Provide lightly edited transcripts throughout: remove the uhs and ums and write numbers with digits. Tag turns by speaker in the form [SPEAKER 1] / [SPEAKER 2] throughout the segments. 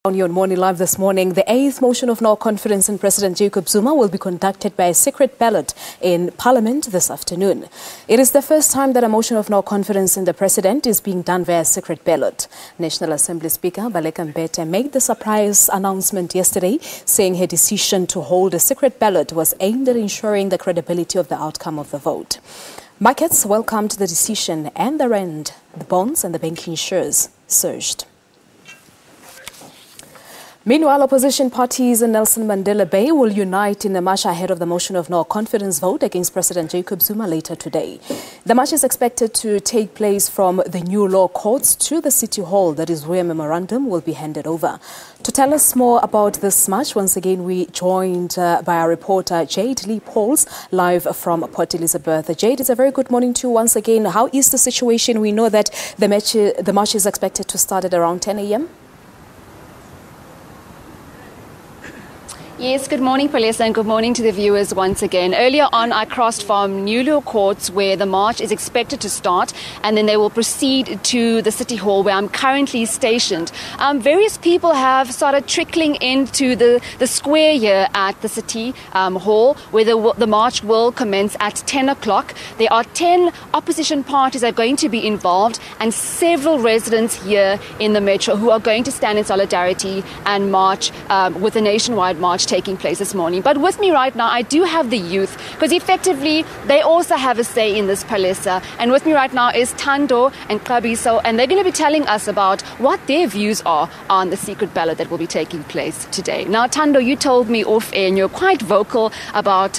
[SPEAKER 1] On your Morning Live this morning, the 8th motion of no confidence in President Jacob Zuma will be conducted by a secret ballot in Parliament this afternoon. It is the first time that a motion of no confidence in the president is being done via secret ballot. National Assembly Speaker Baleka Mbete made the surprise announcement yesterday, saying her decision to hold a secret ballot was aimed at ensuring the credibility of the outcome of the vote. Markets welcomed the decision and the rand, the bonds and the banking shares surged. Meanwhile, opposition parties in Nelson Mandela Bay will unite in a march ahead of the motion of no confidence vote against President Jacob Zuma later today. The march is expected to take place from the new law courts to the City Hall, that is where a memorandum will be handed over. To tell us more about this march, once again we joined by our reporter Jayed-Leigh Paulse, live from Port Elizabeth. Jayed, it's a very good morning to you once again. How is the situation? We know that the march is expected to start at around 10 a.m.
[SPEAKER 2] Yes, good morning, Palesa, and good morning to the viewers once again. Earlier on, I crossed from New Law Courts, where the march is expected to start, and then they will proceed to the City Hall, where I'm currently stationed. Various people have started trickling into the square here at the City Hall, where the march will commence at 10 o'clock. There are 10 opposition parties that are going to be involved, and several residents here in the metro who are going to stand in solidarity and march with a nationwide march taking place this morning. But with me right now, I do have the youth, because effectively they also have a say in this, Palesa. And with me right now is Thando and Qabiso, and they're going to be telling us about what their views are on the secret ballot that will be taking place today. Now, Thando, you told me off air, and you're quite vocal about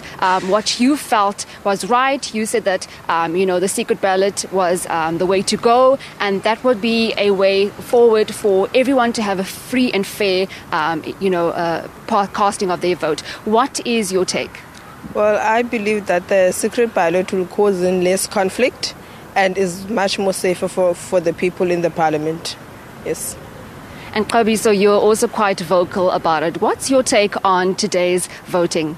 [SPEAKER 2] what you felt was right. You said that, the secret ballot was the way to go, and that would be a way forward for everyone to have a free and fair, casting of their vote. What is your take?
[SPEAKER 3] Well, I believe that the secret ballot will cause less conflict and is much more safer for the people in the parliament. Yes.
[SPEAKER 2] And Qabiso, you're also quite vocal about it. What's your take on today's voting?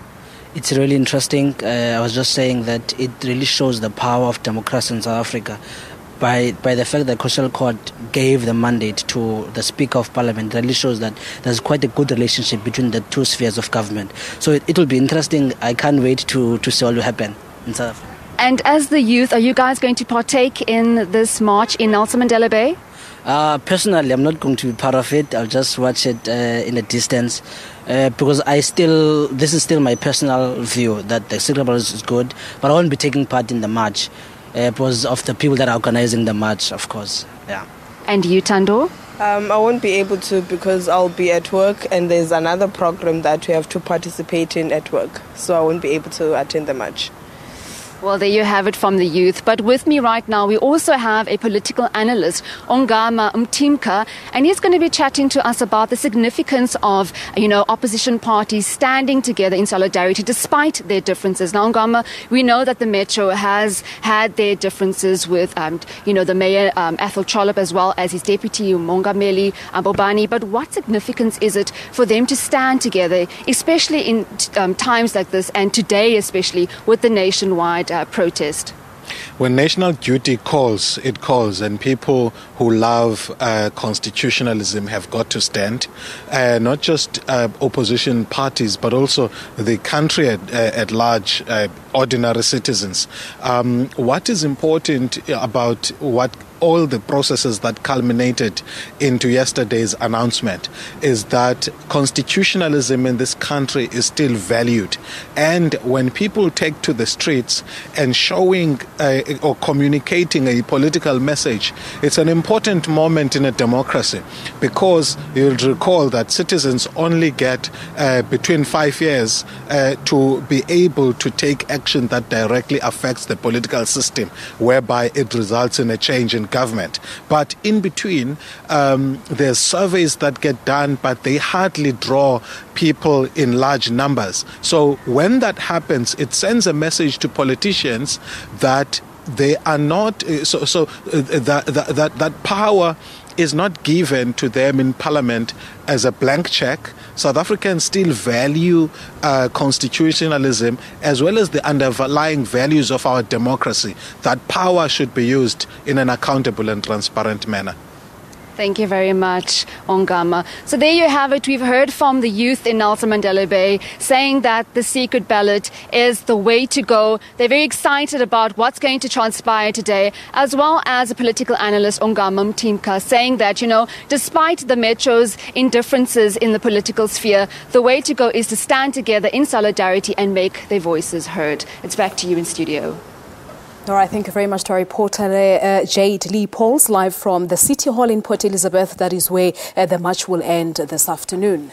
[SPEAKER 4] It's really interesting. I was just saying that it really shows the power of democracy in South Africa. By the fact that the Constitutional Court gave the mandate to the Speaker of Parliament, it really shows that there's quite a good relationship between the two spheres of government. So it will be interesting. I can't wait to see what will happen in South Africa.
[SPEAKER 2] And as the youth, are you guys going to partake in this march in Nelson Mandela Bay?
[SPEAKER 4] Personally, I'm not going to be part of it. I'll just watch it in a distance because this is still my personal view that the secret ballot is good, but I won't be taking part in the march. Because of the people that are organizing the march, of course. Yeah.
[SPEAKER 2] And you, Thando?
[SPEAKER 3] I won't be able to because I'll be at work, and there's another program that we have to participate in at work. So I won't be able to attend the march.
[SPEAKER 2] Well, there you have it from the youth. But with me right now, we also have a political analyst, Ongama Mtimka, and he's going to be chatting to us about the significance of, opposition parties standing together in solidarity despite their differences. Now, Ongama, we know that the Metro has had their differences with, the Mayor, Athol Trollip, as well as his Deputy, Mongameli Bobani. But what significance is it for them to stand together, especially in times like this, and today especially with the nationwide protest?
[SPEAKER 5] When national duty calls, it calls, and people who love constitutionalism have got to stand, not just opposition parties, but also the country at large, ordinary citizens. What is important about all the processes that culminated into yesterday's announcement is that constitutionalism in this country is still valued. And when people take to the streets and showing or communicating a political message, it's an important moment in a democracy, because you'll recall that citizens only get between 5 years to be able to take action that directly affects the political system, whereby it results in a change in government. But in between, there's surveys that get done, but they hardly draw people in large numbers. So when that happens, it sends a message to politicians that they are not, that power is not given to them in Parliament as a blank check. South Africans still value constitutionalism as well as the underlying values of our democracy. That power should be used in an accountable and transparent manner.
[SPEAKER 2] Thank you very much, Ongama. So there you have it. We've heard from the youth in Nelson Mandela Bay saying that the secret ballot is the way to go. They're very excited about what's going to transpire today, as well as a political analyst, Ongama Mtimka, saying that, despite the Metro's indifferences in the political sphere, the way to go is to stand together in solidarity and make their voices heard. It's back to you in studio.
[SPEAKER 1] All right, thank you very much to our reporter, Jayed-Leigh Paulse, live from the City Hall in Port Elizabeth. That is where the march will end this afternoon.